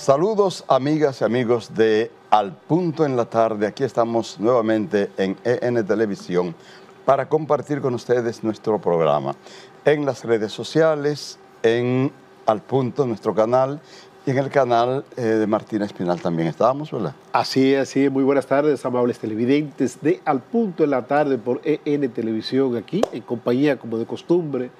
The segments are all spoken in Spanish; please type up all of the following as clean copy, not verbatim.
Saludos amigas y amigos de Al Punto en la Tarde. Aquí estamos nuevamente en EN Televisión para compartir con ustedes nuestro programa en las redes sociales, en Al Punto, nuestro canal, y en el canal de Martina Espinal también estábamos, ¿verdad? Así es. Muy buenas tardes, amables televidentes de Al Punto en la Tarde por EN Televisión, aquí en compañía, como de costumbre,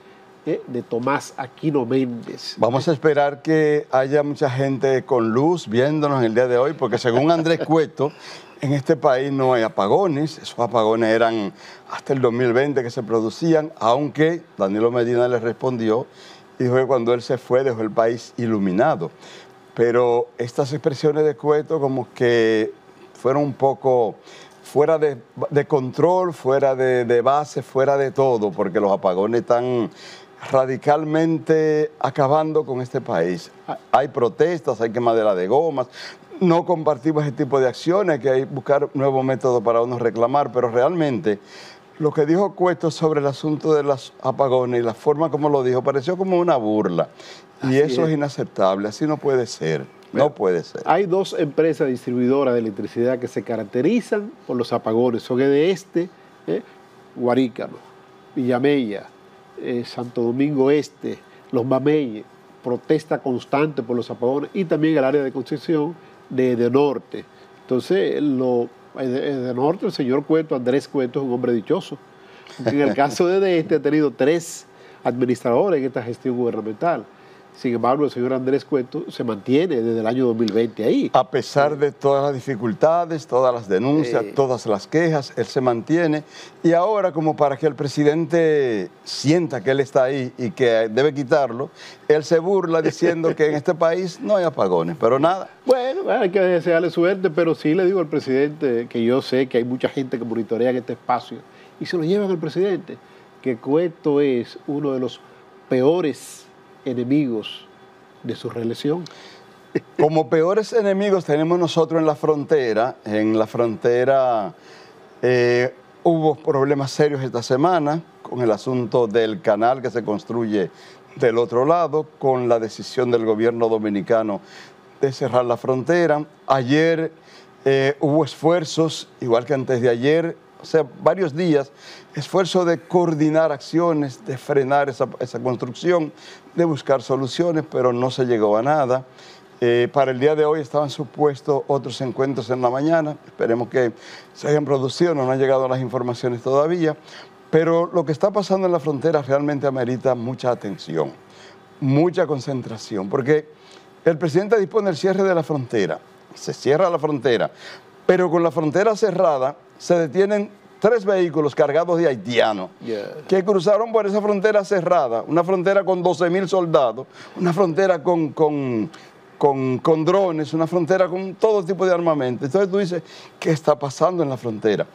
de Tomás Aquino Méndez. Vamos a esperar que haya mucha gente con luz viéndonos el día de hoy, porque según Andrés Cueto, en este país no hay apagones. Esos apagones eran hasta el 2020 que se producían, aunque Danilo Medina le respondió y dijo que cuando él se fue dejó el país iluminado. Pero estas expresiones de Cueto como que fueron un poco fuera de control, fuera de base, fuera de todo, porque los apagones están radicalmente acabando con este país. Hay protestas, hay quemadera de gomas, no compartimos ese tipo de acciones, que hay que buscar nuevos métodos para uno reclamar, pero realmente lo que dijo Cueto sobre el asunto de los apagones y la forma como lo dijo pareció como una burla. Y eso es inaceptable, así no puede ser. No puede ser. Hay dos empresas distribuidoras de electricidad que se caracterizan por los apagones. Son de Guarícano, Villamella, Santo Domingo Este, Los Mameyes, protesta constante por los apagones, y también el área de Concepción de Norte. Entonces, de Norte, el señor Cueto, Andrés Cueto, es un hombre dichoso. En el caso de este ha tenido 3 administradores en esta gestión gubernamental. Sin embargo, el señor Andrés Cueto se mantiene desde el año 2020 ahí. A pesar de todas las dificultades, todas las denuncias, todas las quejas, él se mantiene. Y ahora, como para que el presidente sienta que él está ahí y que debe quitarlo, él se burla diciendo que en este país no hay apagones, pero nada. Bueno, hay que desearle suerte, pero sí le digo al presidente, que yo sé que hay mucha gente que monitorea en este espacio, y se lo llevan al presidente, que Cueto es uno de los peores enemigos de su reelección. Como peores enemigos tenemos nosotros en la frontera. En la frontera hubo problemas serios esta semana con el asunto del canal que se construye del otro lado, con la decisión del gobierno dominicano de cerrar la frontera. Ayer hubo esfuerzos, igual que antes de ayer, o sea, varios días, esfuerzo de coordinar acciones, de frenar esa construcción, de buscar soluciones, pero no se llegó a nada. Para el día de hoy estaban supuestos otros encuentros en la mañana. Esperemos que se hayan producido, no han llegado las informaciones todavía. Pero lo que está pasando en la frontera realmente amerita mucha atención, mucha concentración, porque el presidente dispone del cierre de la frontera. Se cierra la frontera, pero con la frontera cerrada se detienen 3 vehículos cargados de haitianos que cruzaron por esa frontera cerrada, una frontera con 12,000 soldados, una frontera con drones, una frontera con todo tipo de armamento. Entonces tú dices, ¿qué está pasando en la frontera?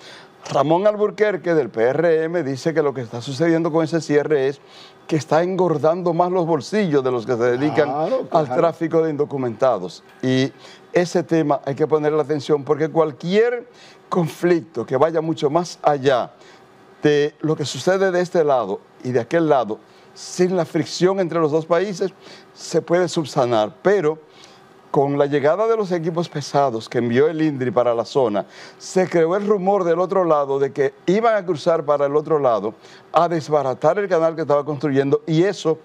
Ramón Alburquerque del PRM dice que lo que está sucediendo con ese cierre es que está engordando más los bolsillos de los que se dedican al tráfico de indocumentados. Y ese tema hay que ponerle atención, porque cualquier conflicto que vaya mucho más allá de lo que sucede de este lado y de aquel lado, sin la fricción entre los dos países, se puede subsanar. Pero con la llegada de los equipos pesados que envió el INDRI para la zona, se creó el rumor del otro lado de que iban a cruzar para el otro lado a desbaratar el canal que estaba construyendo, y eso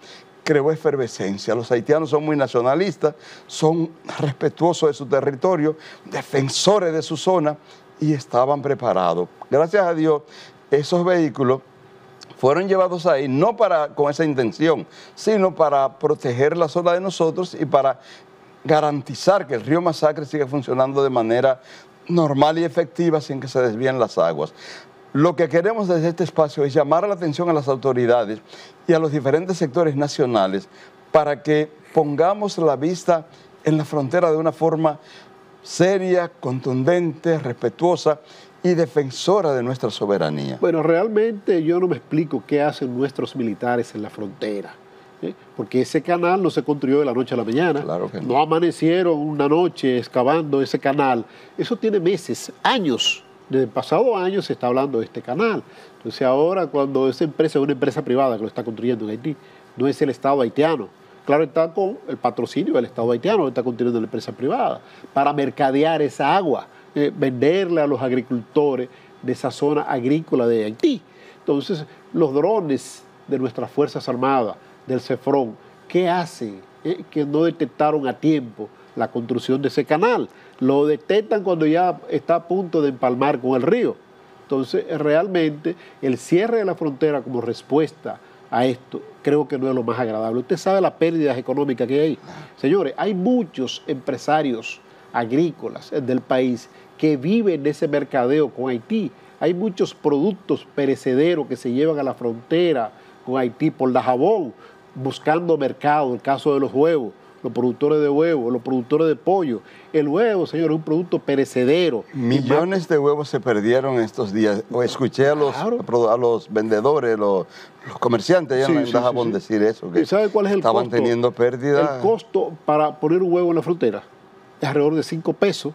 creó efervescencia. Los haitianos son muy nacionalistas, son respetuosos de su territorio, defensores de su zona, y estaban preparados. Gracias a Dios, esos vehículos fueron llevados ahí no con esa intención, sino para proteger la zona de nosotros y para garantizar que el río Masacre siga funcionando de manera normal y efectiva sin que se desvíen las aguas. Lo que queremos desde este espacio es llamar la atención a las autoridades y a los diferentes sectores nacionales para que pongamos la vista en la frontera de una forma seria, contundente, respetuosa y defensora de nuestra soberanía. Bueno, realmente yo no me explico qué hacen nuestros militares en la frontera, porque ese canal no se construyó de la noche a la mañana. Claro que no. No amanecieron una noche excavando ese canal. Eso tiene meses, años. Desde el pasado año se está hablando de este canal. Entonces ahora, cuando esa empresa es una empresa privada que lo está construyendo en Haití, no es el Estado haitiano claro está, con el patrocinio del Estado haitiano, que está conteniendo la empresa privada, para mercadear esa agua, venderle a los agricultores de esa zona agrícola de Haití. Entonces, los drones de nuestras Fuerzas Armadas, del CEFRON, ¿qué hacen? Que no detectaron a tiempo la construcción de ese canal. Lo detectan cuando ya está a punto de empalmar con el río. Entonces, realmente, el cierre de la frontera como respuesta a esto, creo que no es lo más agradable. Usted sabe las pérdidas económicas que hay. Señores, hay muchos empresarios agrícolas del país que viven de ese mercadeo con Haití. Hay muchos productos perecederos que se llevan a la frontera con Haití por Dajabón, buscando mercado, el caso de los huevos, los productores de huevos, los productores de pollo. El huevo, señor, es un producto perecedero. Millones de huevos se perdieron estos días. O escuché a los vendedores, los comerciantes allá en Dajabón decir eso, que ¿sabe cuál es el estaban costo? teniendo pérdidas. El costo para poner un huevo en la frontera es alrededor de 5 pesos.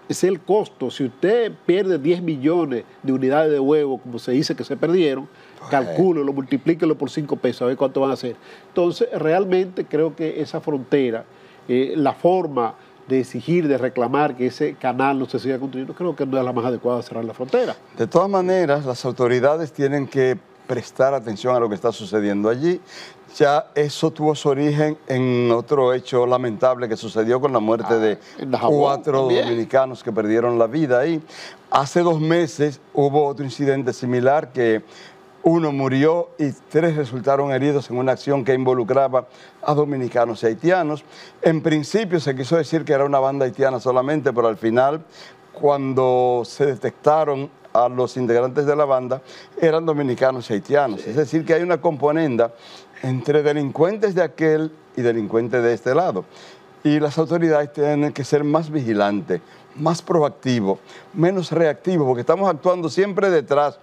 Ese es el costo. Si usted pierde 10 millones de unidades de huevo, como se dice que se perdieron, calcúlelo, multiplíquelo por 5 pesos, a ver cuánto van a hacer. Entonces, realmente creo que esa frontera, la forma de exigir, de reclamar que ese canal no se siga construyendo, creo que no es la más adecuada cerrar la frontera. De todas maneras, las autoridades tienen que prestar atención a lo que está sucediendo allí. Ya eso tuvo su origen en otro hecho lamentable que sucedió con la muerte de 4 dominicanos que perdieron la vida ahí. Hace 2 meses hubo otro incidente similar que 1 murió y 3 resultaron heridos en una acción que involucraba a dominicanos y haitianos. En principio se quiso decir que era una banda haitiana solamente, pero al final, cuando se detectaron a los integrantes de la banda, eran dominicanos y haitianos. Es decir, que hay una componenda entre delincuentes de aquel y delincuentes de este lado. Y las autoridades tienen que ser más vigilantes, más proactivos, menos reactivos, porque estamos actuando siempre detrás.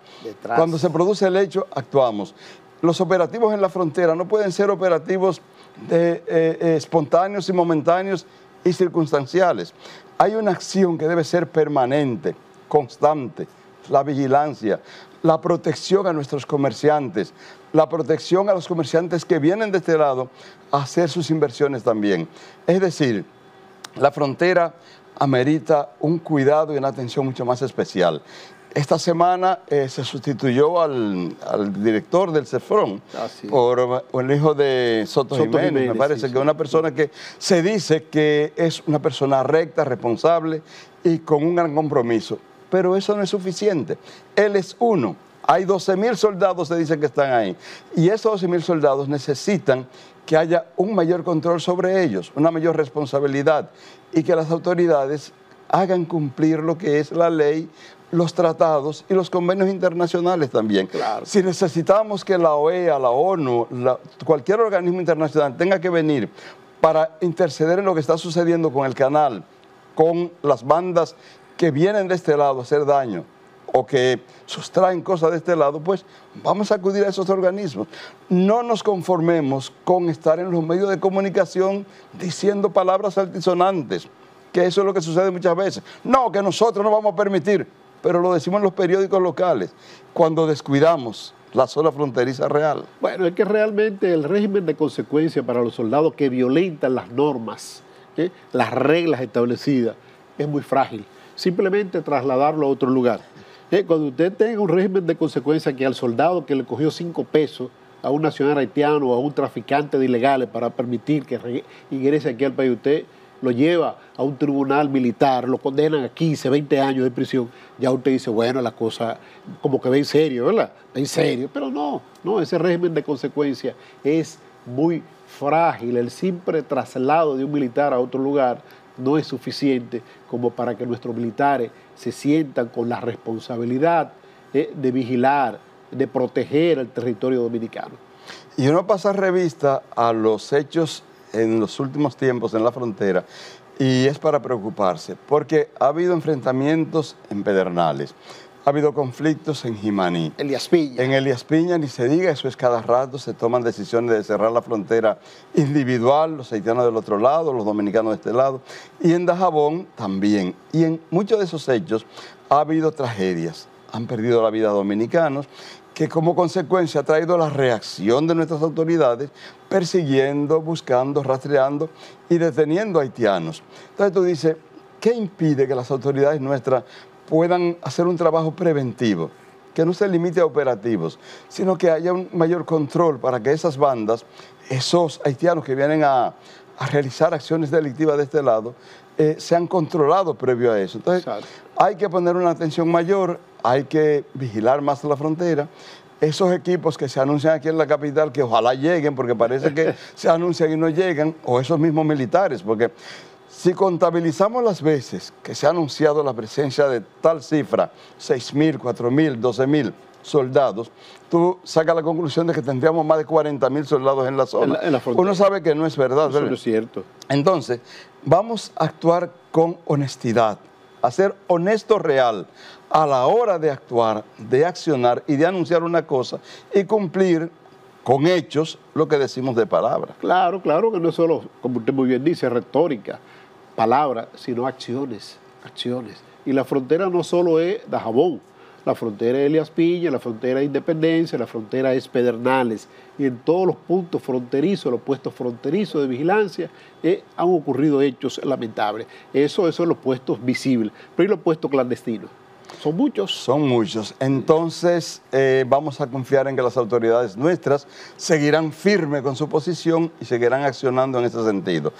Cuando se produce el hecho, actuamos. Los operativos en la frontera no pueden ser operativos espontáneos y momentáneos y circunstanciales. Hay una acción que debe ser permanente, constante, la vigilancia, la protección a nuestros comerciantes, la protección a los comerciantes que vienen de este lado a hacer sus inversiones también. Es decir, la frontera amerita un cuidado y una atención mucho más especial. Esta semana se sustituyó al director del CEFRON por el hijo de Soto Jiménez. Me parece que es una persona que se dice que es una persona recta, responsable y con un gran compromiso. Pero eso no es suficiente. Él es uno. Hay 12,000 soldados, se dice que están ahí. Y esos 12,000 soldados necesitan que haya un mayor control sobre ellos, una mayor responsabilidad y que las autoridades hagan cumplir lo que es la ley, los tratados y los convenios internacionales también. Claro. Si necesitamos que la OEA, la ONU, cualquier organismo internacional tenga que venir para interceder en lo que está sucediendo con el canal, con las bandas que vienen de este lado a hacer daño o que sustraen cosas de este lado, pues vamos a acudir a esos organismos. No nos conformemos con estar en los medios de comunicación diciendo palabras altisonantes, que eso es lo que sucede muchas veces. No, que nosotros no vamos a permitir, pero lo decimos en los periódicos locales, cuando descuidamos la zona fronteriza real. Bueno, es que realmente el régimen de consecuencia para los soldados que violentan las normas, las reglas establecidas, es muy frágil. Simplemente trasladarlo a otro lugar. Cuando usted tenga un régimen de consecuencia que al soldado que le cogió 5 pesos a un nacional haitiano o a un traficante de ilegales para permitir que ingrese aquí al país, usted lo lleva a un tribunal militar, lo condenan a 15, 20 años de prisión, ya usted dice, bueno, la cosa como que ve en serio, ¿verdad? Ve en serio, pero no, ese régimen de consecuencia es muy frágil. El simple traslado de un militar a otro lugar no es suficiente como para que nuestros militares se sientan con la responsabilidad de vigilar, de proteger el territorio dominicano. Y uno pasa revista a los hechos en los últimos tiempos en la frontera y es para preocuparse, porque ha habido enfrentamientos en Pedernales, ha habido conflictos en Jimaní. Elías Piña. En Elías Piña, ni se diga, eso es cada rato, se toman decisiones de cerrar la frontera individual, los haitianos del otro lado, los dominicanos de este lado, y en Dajabón también. Y en muchos de esos hechos ha habido tragedias, han perdido la vida dominicanos, que como consecuencia ha traído la reacción de nuestras autoridades persiguiendo, buscando, rastreando y deteniendo haitianos. Entonces tú dices, ¿qué impide que las autoridades nuestras puedan hacer un trabajo preventivo? Que no se limite a operativos, sino que haya un mayor control para que esas bandas, esos haitianos que vienen a realizar acciones delictivas de este lado, sean controlados previo a eso. Entonces, hay que poner una atención mayor, hay que vigilar más la frontera. Esos equipos que se anuncian aquí en la capital, que ojalá lleguen, porque parece que se anuncian y no llegan, o esos mismos militares, porque si contabilizamos las veces que se ha anunciado la presencia de tal cifra, 6.000, 4.000, 12.000 soldados, tú sacas la conclusión de que tendríamos más de 40.000 soldados en la zona. En la frontera. Uno sabe que no es verdad. Eso no es cierto. Entonces, vamos a actuar con honestidad, a ser honesto real a la hora de actuar, de accionar y de anunciar una cosa y cumplir con hechos lo que decimos de palabra. Claro, claro, que no es solo, como usted muy bien dice, retórica, palabras, sino acciones, acciones. Y la frontera no solo es Dajabón, la frontera es Elías Piña, la frontera es Independencia, la frontera es Pedernales. Y en todos los puntos fronterizos, los puestos fronterizos de vigilancia, han ocurrido hechos lamentables. Eso son los puestos visibles, pero ¿y los puestos clandestinos? Son muchos. Son muchos. Entonces, vamos a confiar en que las autoridades nuestras seguirán firmes con su posición y seguirán accionando en ese sentido.